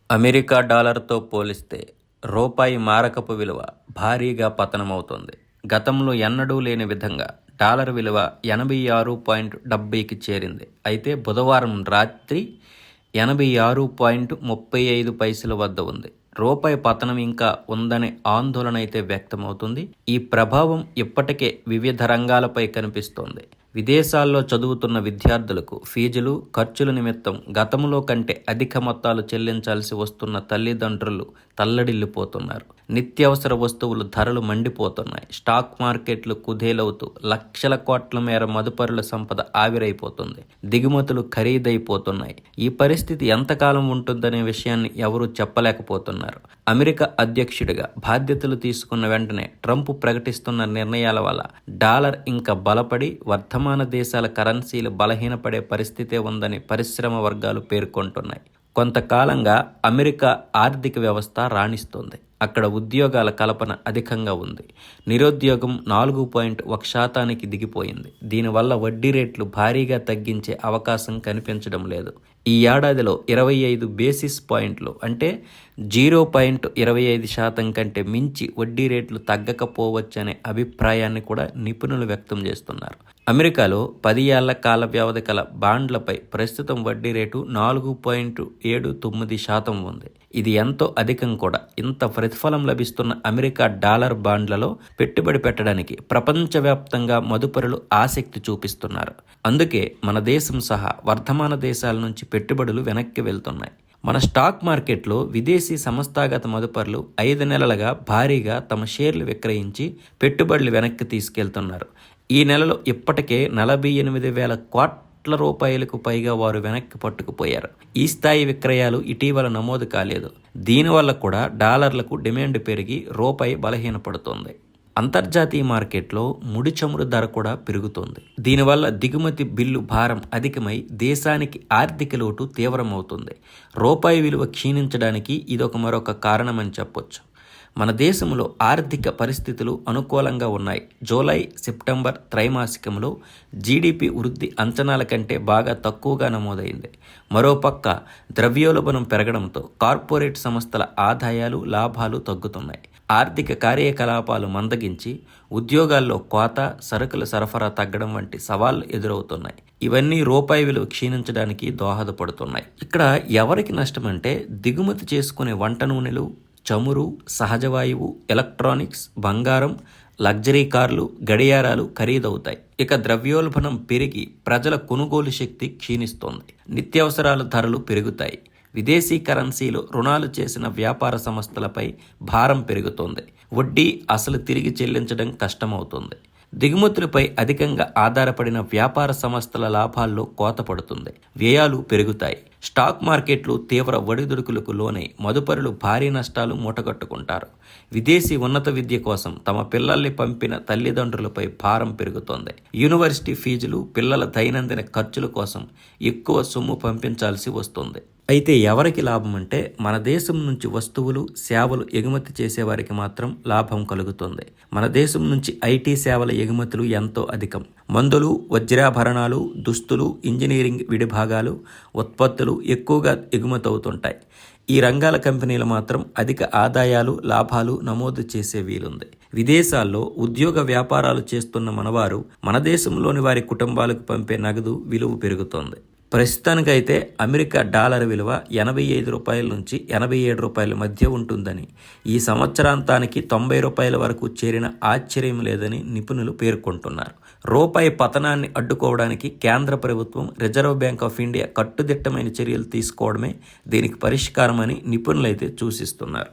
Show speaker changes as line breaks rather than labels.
America డాలర్తో పోలిస్తే రూపాయి మారకపు విలువ భారీగా పతనమవుతోంది. గతంలో ఎన్నడూ లేని విధంగా డాలర్ విలువ 86.70కి చేరింది. అయితే బుధవారం రాత్రి 86.35 వద్ద ఉంది. రూపాయి పతనం ఇంకా ఉందనే ఆందోళన అయితే వ్యక్తమవుతుంది. ఈ ప్రభావం ఇప్పటికే వివిధ రంగాలపై కనిపిస్తోంది. విదేశాల్లో చదువుతున్న విద్యార్థులకు ఫీజులు, ఖర్చుల నిమిత్తం గతంలో కంటే అధిక మొత్తాలు చెల్లించాల్సి వస్తున్న తల్లిదండ్రులు తల్లడిల్లిపోతున్నారు. నిత్యావసర వస్తువుల ధరలు మండిపోతున్నాయి. స్టాక్ మార్కెట్లు కుదేలవుతూ లక్షల కోట్ల మేర మదుపరుల సంపద ఆవిరైపోతుంది. దిగుమతులు ఖరీదైపోతున్నాయి. ఈ పరిస్థితి ఎంతకాలం ఉంటుందనే విషయాన్ని ఎవరూ చెప్పలేకపోతున్నారు. అమెరికా అధ్యక్షుడిగా బాధ్యతలు తీసుకున్న వెంటనే ట్రంప్ ప్రకటిస్తున్న నిర్ణయాల వల్ల డాలర్ ఇంకా బలపడి వర్ధమాన దేశాల కరెన్సీలు బలహీనపడే పరిస్థితే ఉందని పరిశ్రమ వర్గాలు పేర్కొంటున్నాయి. కొంతకాలంగా అమెరికా ఆర్థిక వ్యవస్థ రాణిస్తోంది. అక్కడ ఉద్యోగాల కల్పన అధికంగా ఉంది. నిరుద్యోగం 4.1% దిగిపోయింది. దీనివల్ల వడ్డీ రేట్లు భారీగా తగ్గించే అవకాశం కనిపించడం లేదు. ఈ ఏడాదిలో 25 బేసిస్ పాయింట్లు అంటే 0.25% కంటే మించి వడ్డీ రేట్లు తగ్గకపోవచ్చనే అభిప్రాయాన్ని కూడా నిపుణులు వ్యక్తం చేస్తున్నారు. అమెరికాలో 10 ఏళ్ల కాల వ్యవధి కల బాండ్లపై ప్రస్తుతం వడ్డీ రేటు 4.79% ఉంది. ఇది ఎంతో అధికం కూడా. ఇంత ప్రతిఫలం లభిస్తున్న అమెరికా డాలర్ బాండ్లలో పెట్టుబడి పెట్టడానికి ప్రపంచవ్యాప్తంగా మదుపరులు ఆసక్తి చూపిస్తున్నారు. అందుకే మన దేశం సహా వర్ధమాన దేశాల నుంచి పెట్టుబడులు వెనక్కి వెళ్తున్నాయి. మన స్టాక్ మార్కెట్లో విదేశీ సంస్థాగత మదుపరులు 5 నెలలుగా భారీగా తమ షేర్లు విక్రయించి పెట్టుబడులు వెనక్కి తీసుకెళ్తున్నారు. ఈ నెలలో ఇప్పటికే 48,000 కోట్ల రూపాయలకు పైగా వారు వెనక్కి పట్టుకుపోయారు. ఈ స్థాయి విక్రయాలు ఇటీవల నమోదు కాలేదు. దీనివల్ల కూడా డాలర్లకు డిమాండ్ పెరిగి రూపాయి బలహీనపడుతోంది. అంతర్జాతీయ మార్కెట్లో ముడి చమురు ధర కూడా పెరుగుతోంది. దీనివల్ల దిగుమతి బిల్లు భారం అధికమై దేశానికి ఆర్థిక లోటు తీవ్రమవుతుంది. రూపాయి విలువ క్షీణించడానికి ఇదొక మరొక కారణమని చెప్పొచ్చు. మన దేశంలో ఆర్థిక పరిస్థితులు అనుకూలంగా ఉన్నాయి. జూలై, సెప్టెంబర్ త్రైమాసికంలో జీడిపి వృద్ధి అంచనాల కంటే బాగా తక్కువగా నమోదైంది. మరోపక్క ద్రవ్యోల్బణం పెరగడంతో కార్పొరేట్ సంస్థల ఆదాయాలు, లాభాలు తగ్గుతున్నాయి. ఆర్థిక కార్యకలాపాలు మందగించి ఉద్యోగాల్లో కోత, సరుకుల సరఫరా తగ్గడం వంటి సవాళ్లు ఎదురవుతున్నాయి. ఇవన్నీ రూపాయి విలువ క్షీణించడానికి దోహదపడుతున్నాయి. ఇక్కడ ఎవరికి నష్టమంటే దిగుమతి చేసుకునే వంట నూనెలు, చమురు, సహజవాయువు, ఎలక్ట్రానిక్స్, బంగారం, లగ్జరీ కార్లు, గడియారాలు ఖరీదవుతాయి. ఇక ద్రవ్యోల్బణం పెరిగి ప్రజల కొనుగోలు శక్తి క్షీణిస్తోంది. నిత్యావసరాల ధరలు పెరుగుతాయి. విదేశీ కరెన్సీలు రుణాలు చేసిన వ్యాపార సంస్థలపై భారం పెరుగుతోంది. వడ్డీ, అసలు తిరిగి చెల్లించడం కష్టమవుతుంది. దిగుమతులపై అధికంగా ఆధారపడిన వ్యాపార సంస్థల లాభాల్లో కోత పడుతుంది. వ్యయాలు పెరుగుతాయి. స్టాక్ మార్కెట్లు తీవ్ర ఒడిదుడుకులకు లోనై మదుపరులు భారీ నష్టాలు మూటగట్టుకుంటారు. విదేశీ ఉన్నత విద్య కోసం తమ పిల్లల్ని పంపిన తల్లిదండ్రులపై భారం పెరుగుతోంది. యూనివర్సిటీ ఫీజులు, పిల్లల దైనందిన ఖర్చుల కోసం ఎక్కువ సొమ్ము పంపించాల్సి వస్తుంది. అయితే ఎవరికి లాభం అంటే మన దేశం నుంచి వస్తువులు, సేవలు ఎగుమతి చేసేవారికి మాత్రం లాభం కలుగుతుంది. మన దేశం నుంచి ఐటీ సేవల ఎగుమతులు ఎంతో అధికం. మందులు, వజ్రాభరణాలు, దుస్తులు, ఇంజనీరింగ్ విడిభాగాలు, ఉత్పత్తులు ఎక్కువగా ఎగుమతవుతుంటాయి. ఈ రంగాల కంపెనీలు మాత్రం అధిక ఆదాయాలు, లాభాలు నమోదు చేసే వీలుంది. విదేశాల్లో ఉద్యోగ వ్యాపారాలు చేస్తున్న మనవారు మన దేశంలోని వారి కుటుంబాలకు పంపే నగదు విలువ పెరుగుతోంది. ప్రస్తుతానికైతే అమెరికా డాలర్ విలువ 85 రూపాయల నుంచి 87 రూపాయల మధ్య ఉంటుందని, ఈ సంవత్సరాంతానికి 90 రూపాయల వరకు చేరిన ఆశ్చర్యం లేదని నిపుణులు పేర్కొంటున్నారు. రూపాయి పతనాన్ని అడ్డుకోవడానికి కేంద్ర ప్రభుత్వం, రిజర్వ్ బ్యాంక్ ఆఫ్ ఇండియా కట్టుదిట్టమైన చర్యలు తీసుకోవడమే దీనికి పరిష్కారమని నిపుణులైతే సూచిస్తున్నారు.